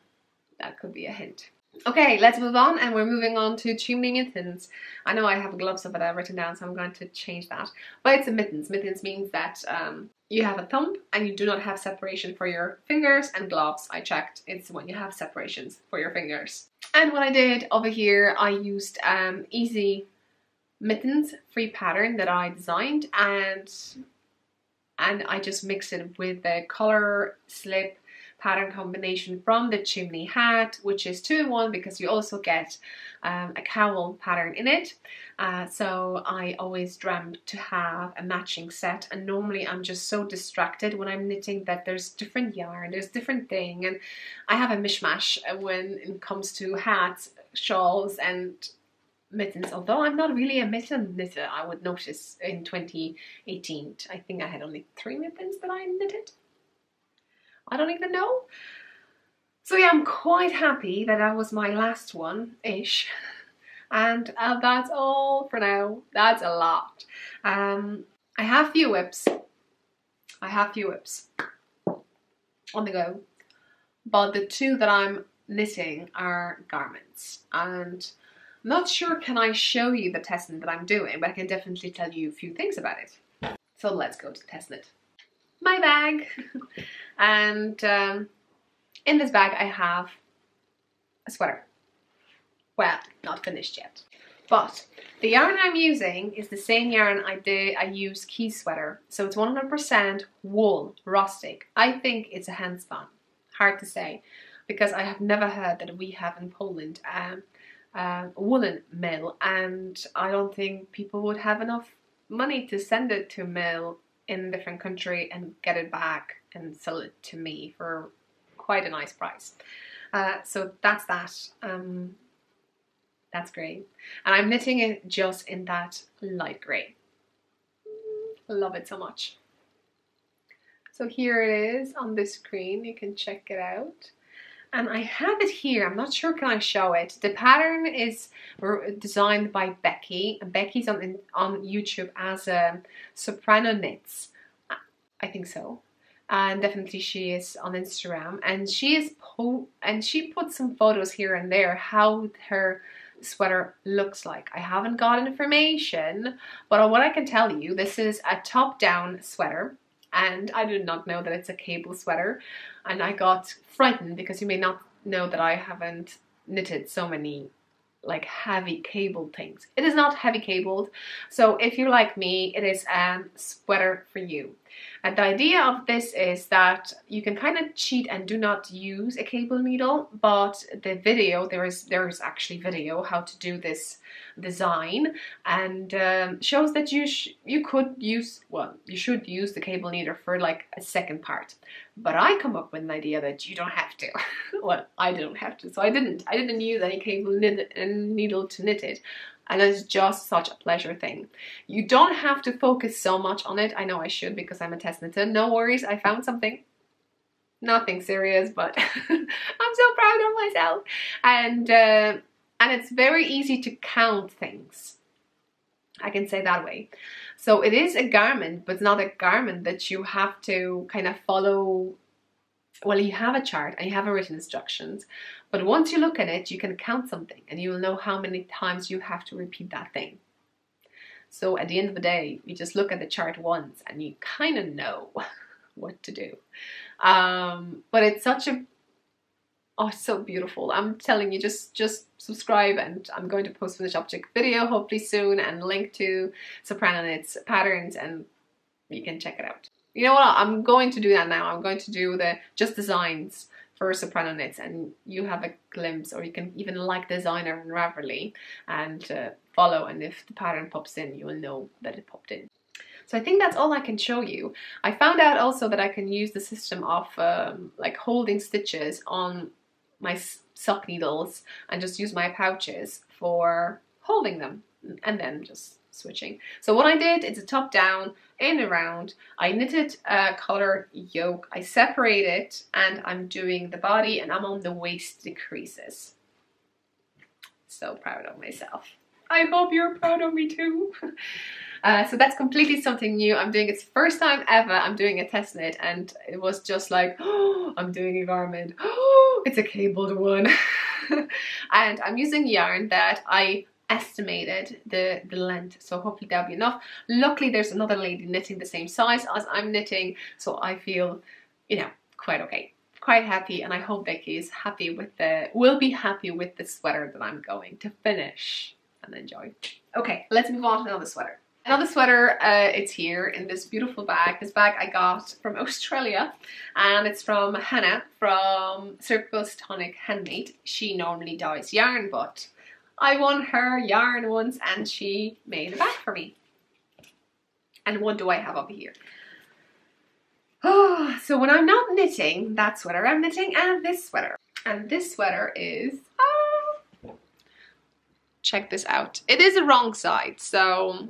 that could be a hint. Okay, let's move on, and we're moving on to chimney mittens. I know I have gloves of it I've written down, so I'm going to change that. But it's a mittens. Mittens means that you have a thumb and you do not have separation for your fingers, and gloves, I checked, it's when you have separations for your fingers. And what I did over here, I used Easy Mittens free pattern that I designed, and I just mixed it with the color slip pattern combination from the chimney hat, which is 2-in-1 because you also get a cowl pattern in it. So I always dreamt to have a matching set, and normally I'm just so distracted when I'm knitting that there's different yarn, there's different thing, and I have a mishmash when it comes to hats, shawls and mittens, although I'm not really a mitten knitter. I would notice in 2018 I think I had only 3 mittens that I knitted. I don't even know. So yeah, I'm quite happy that that was my last one-ish. And that's all for now. That's a lot. I have few whips. I have few whips on the go. But the 2 that I'm knitting are garments. And I'm not sure can I show you the test knit that I'm doing, but I can definitely tell you a few things about it. So let's go to the test knit. My bag. And in this bag I have a sweater. Well, not finished yet. But the yarn I'm using is the same yarn I use key sweater. So it's 100% wool, rustic. I think it's a hand spun. Hard to say, because I have never heard that we have in Poland a woolen mill, and I don't think people would have enough money to send it to a mill in a different country and get it back and sell it to me for quite a nice price. So that's that. That's great. And I'm knitting it just in that light grey. Love it so much. So here it is on the screen. You can check it out. And I have it here. I'm not sure can I show it. The pattern is designed by Becky. And Becky's on YouTube as Soprano Knits. I think so. And definitely she is on Instagram. And she put some photos here and there how her sweater looks like. I haven't got information, but what I can tell you, this is a top-down sweater. And I did not know that it's a cable sweater, and I got frightened because you may not know that I haven't knitted so many like heavy cable things. It is not heavy cabled, so if you're like me, it is a sweater for you. And the idea of this is that you can kind of cheat and do not use a cable needle, but the video, there is actually video how to do this design, and shows that you should use the cable needle for like a second part. But I come up with an idea that you don't have to. Well, I don't have to, so I didn't use any cable needle to knit it. And it's just such a pleasure thing. You don't have to focus so much on it. I know I should because I'm a test knitter. No worries, I found something. Nothing serious, but I'm so proud of myself. And it's very easy to count things. I can say that way. So it is a garment, but it's not a garment that you have to kind of follow. Well, you have a chart and you have a written instructions, but once you look at it, you can count something and you will know how many times you have to repeat that thing. So at the end of the day, you just look at the chart once and you kind of know what to do. But it's such a, oh, it's so beautiful. I'm telling you, just subscribe, and I'm going to post finished object video hopefully soon and link to Soprano Knits patterns, and you can check it out. You know what, I'm going to do that now. I'm going to do the just designs for Soprano Knits, and you have a glimpse, or you can even like designer and Ravelry and follow, and if the pattern pops in, you will know that it popped in. So I think that's all I can show you. I found out also that I can use the system of like holding stitches on my sock needles and just use my pouches for holding them and then just switching. So what I did, it's a top down, in around. I knitted a color yoke, I separate it, and I'm doing the body, and I'm on the waist decreases. So proud of myself. I hope you're proud of me too. So that's completely something new. I'm doing it's first time ever I'm doing a test knit, and it was just like, oh, I'm doing a garment. Oh, it's a cabled one. And I'm using yarn that I estimated the length, so hopefully that'll be enough. Luckily there's another lady knitting the same size as I'm knitting, so I feel, you know, quite okay, quite happy, and I hope Becky is happy with will be happy with the sweater that I'm going to finish and enjoy. Okay, let's move on to another sweater. Another sweater, it's here in this beautiful bag. This bag I got from Australia, and it's from Hannah from Circus Tonic Handmade. She normally dyes yarn, but I won her yarn once and she made a bag for me. And what do I have over here? Oh, so when I'm not knitting that sweater, I'm knitting and this sweater. And this sweater is, oh, check this out. It is the wrong side, so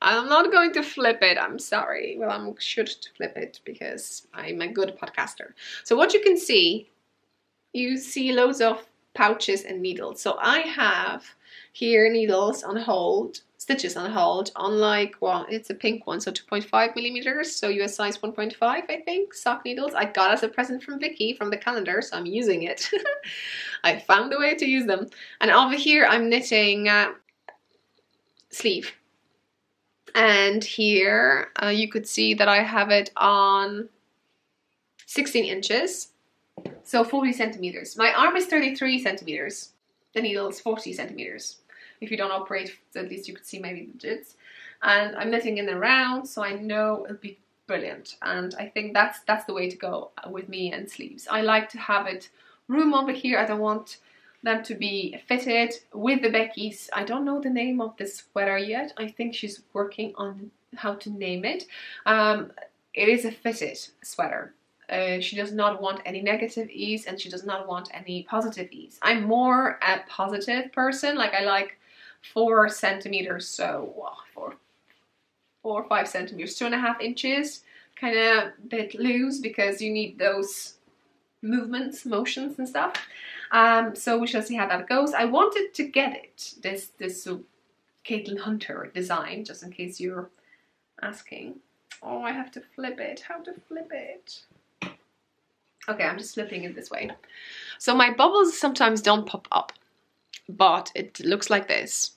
I'm not going to flip it. I'm sorry. Well, I should flip it because I'm a good podcaster. So what you can see, you see loads of pouches and needles. So I have here needles on hold, stitches on hold on like, well, it's a pink one, so 2.5 millimeters, so US size 1.5, I think, sock needles. I got as a present from Vicky from the calendar, so I'm using it. I found a way to use them. And over here I'm knitting sleeve. And here you could see that I have it on 16 inches. So 40 centimeters. My arm is 33 centimeters. The needle is 40 centimeters. If you don't operate, at least you could see maybe the digits. And I'm knitting in around, so I know it'll be brilliant. And I think that's the way to go with me and sleeves. I like to have it room over here. I don't want them to be fitted with the Becky's. I don't know the name of this sweater yet. I think she's working on how to name it. It is a fitted sweater. She does not want any negative ease, and she does not want any positive ease. I'm more a positive person. Like I like 4 centimeters, so 4 or 5 centimeters, 2.5 inches, kind of bit loose because you need those movements, motions and stuff. So we shall see how that goes. I wanted to get it, this Caitlin Hunter design, just in case you're asking. Oh, I have to flip it. How to flip it? Okay, I'm just flipping it this way. So my bubbles sometimes don't pop up, but it looks like this.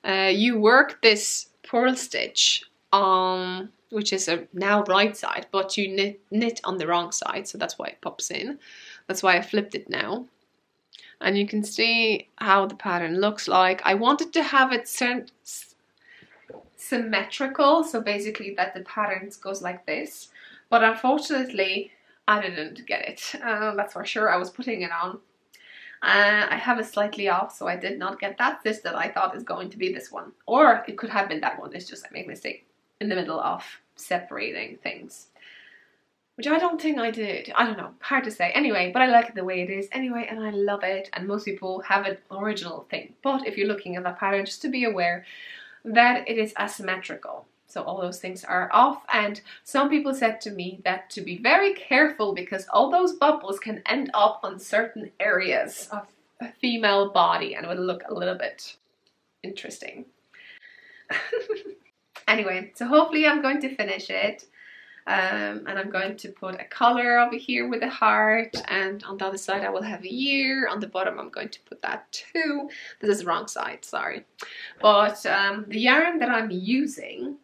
You work this purl stitch on, which is a now right side, but you knit on the wrong side, so that's why it pops in. That's why I flipped it now. And you can see how the pattern looks like. I wanted to have it symmetrical, so basically that the pattern goes like this, but unfortunately I didn't get it. That's for sure. I was putting it on. I have it slightly off, so I did not get that stitch that I thought is going to be this one. Or it could have been that one. It's just I made a mistake in the middle of separating things, which I don't think I did. I don't know. Hard to say. Anyway, but I like it the way it is anyway, and I love it. And most people have an original thing. But if you're looking at that pattern, just to be aware that it is asymmetrical. So all those things are off, and some people said to me that to be very careful because all those bubbles can end up on certain areas of a female body and it would look a little bit interesting. Anyway, so hopefully I'm going to finish it. And I'm going to put a color over here with a heart, and on the other side I will have a year. On the bottom I'm going to put that too. This is the wrong side, sorry. But the yarn that I'm using,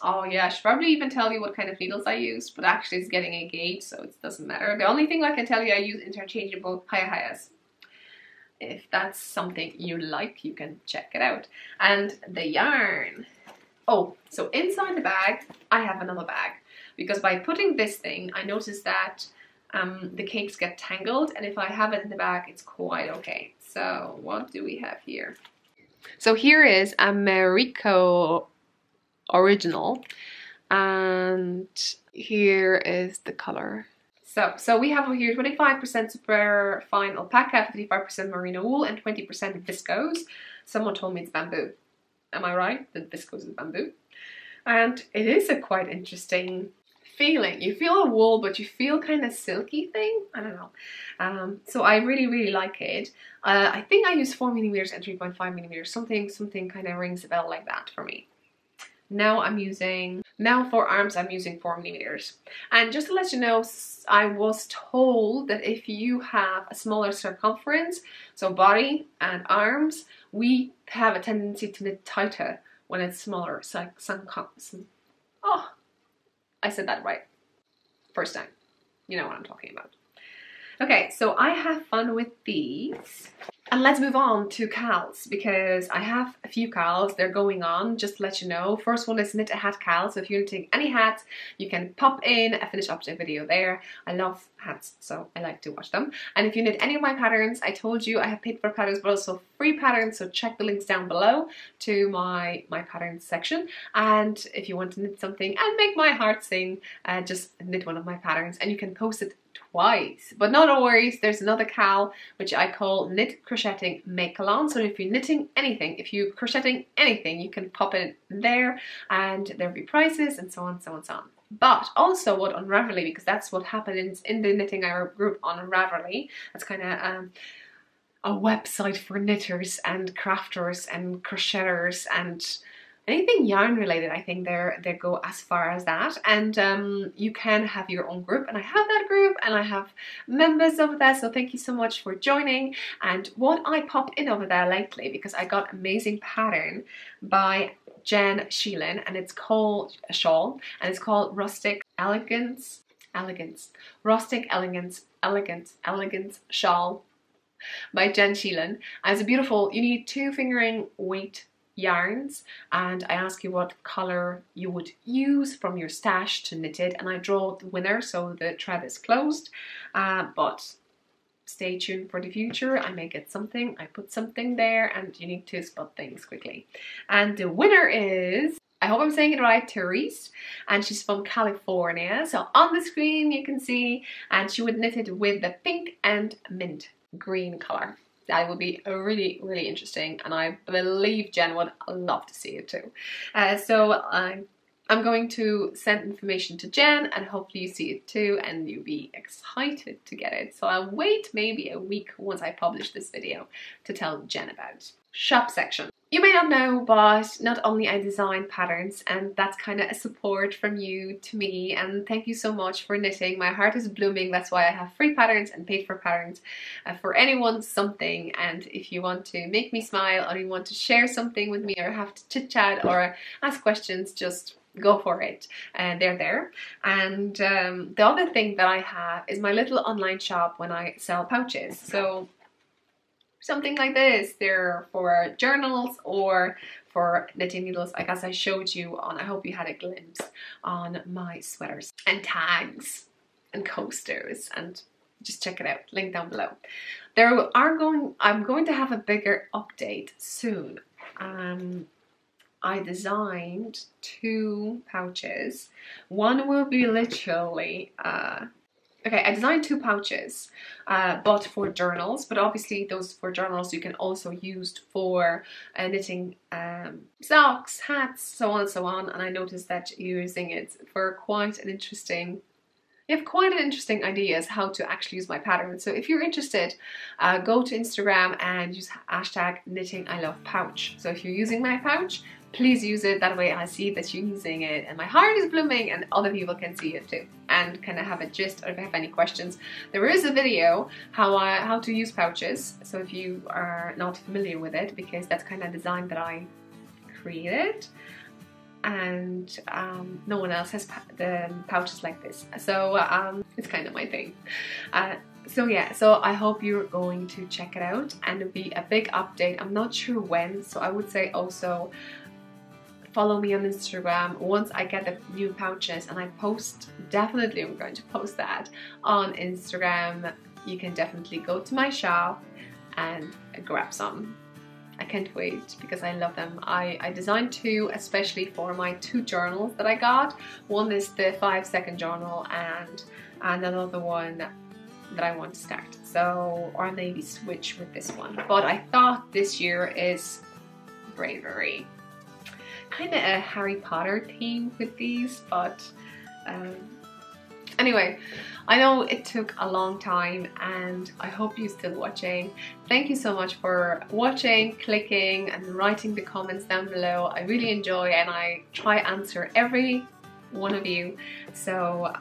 oh yeah, I should probably even tell you what kind of needles I used, but actually it's getting a gauge, so it doesn't matter. The only thing I can tell you, I use interchangeable hiyhiyas. If that's something you like, you can check it out. And the yarn. Oh, so inside the bag, I have another bag. Because by putting this thing, I noticed that the cakes get tangled, and if I have it in the bag, it's quite okay. So what do we have here? So here is Americo Original, and here is the color. So we have over here 25% super fine alpaca, 55% merino wool, and 20% viscose. Someone told me it's bamboo. Am I right? That viscose is bamboo. And it is a quite interesting feeling. You feel a wool, but you feel kind of silky thing. I don't know. So I really like it. I think I use 4mm and 3.5mm. Something kind of rings a bell like that for me. Now for arms I'm using 4mm. And just to let you know, I was told that if you have a smaller circumference, so body and arms, we have a tendency to knit tighter when it's smaller. It's like oh, I said that right first time. You know what I'm talking about. Okay, so I have fun with these. And let's move on to KALs, because I have a few KALs. They're going on, just to let you know. First one is Knit a Hat KAL. So if you're knitting any hats, you can pop in a finished object video there. I love hats, so I like to watch them. And if you knit any of my patterns, I told you I have paid for patterns, but also free patterns. So check the links down below to my patterns section. And if you want to knit something and make my heart sing, just knit one of my patterns, and you can post it twice. But no worries, there's another KAL which I call Knit Crocheting Make Along. So if you're knitting anything, if you're crocheting anything, you can pop it there, and there'll be prices and so on, so on, so on. But also what on Ravelry, because that's what happens in the knittingILove group on Ravelry. That's kind of a website for knitters and crafters and crocheters and anything yarn related. I think they go as far as that, and you can have your own group, and I have that group and I have members over there, so thank you so much for joining. And what I popped in over there lately, because I got an amazing pattern by Jen Sheelan, and it's called a shawl, and it's called Rustic Elegance Shawl by Jen Sheelan. And it's a beautiful, you need 2 fingering weight yarns, and I ask you what color you would use from your stash to knit it, and I draw the winner, so the thread is closed, but stay tuned for the future. I may get something, I put something there, and you need to spot things quickly. And the winner is, I hope I'm saying it right, Therese, and she's from California. So on the screen you can see, and she would knit it with the pink and mint green color. That would be really interesting, and I believe Jen would love to see it too. So I'm going to send information to Jen, and hopefully you see it too, and you'll be excited to get it. So I'll wait maybe a week once I publish this video to tell Jen about it. Shop section. You may not know, but not only I design patterns, and that's kind of a support from you to me, and thank you so much for knitting. My heart is blooming. That's why I have free patterns and paid for patterns for anyone something. And if you want to make me smile, or you want to share something with me, or have to chit chat or ask questions, just go for it. They're there. And the other thing that I have is my little online shop when I sell pouches. So something like this, they're for journals or for knitting needles, like as I showed you on, I hope you had a glimpse on my sweaters and tags and coasters, and just check it out, link down below. I'm going to have a bigger update soon. I designed 2 pouches. One will be literally okay, I designed 2 pouches, but for journals, but obviously those for journals you can also use for knitting socks, hats, so on and so on. And I noticed that you're using it for quite an interesting, you have quite an interesting ideas how to actually use my pattern. So if you're interested, go to Instagram and use hashtag knittingILovePouch. So if you're using my pouch, please use it. That way I see that you're using it and my heart is blooming and other people can see it too and kind of have a gist, or if they have any questions. There is a video how to use pouches, so if you are not familiar with it, because that's kind of design that I created and no one else has the pouches like this, so it's kind of my thing. So yeah, so I hope you're going to check it out, and it'll be a big update. I'm not sure when, so I would say also follow me on Instagram once I get the new pouches, and I post, definitely I'm going to post that on Instagram. You can definitely go to my shop and grab some. I can't wait because I love them. I designed 2 especially for my 2 journals that I got. One is the 5-second journal and another one that I want to start. So, or maybe switch with this one. But I thought this year is bravery. Kind of a Harry Potter theme with these, but anyway, I know it took a long time and I hope you're still watching. Thank you so much for watching, clicking and writing the comments down below. I really enjoy and I try answer every one of you. So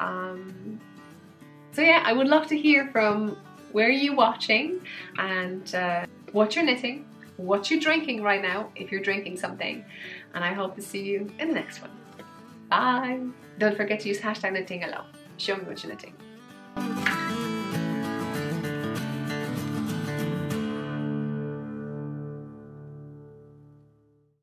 so yeah, I would love to hear from where you're watching and what you're knitting, what you're drinking right now, if you're drinking something, and I hope to see you in the next one. Bye! Don't forget to use hashtag knittingILove. Show me what you're knitting.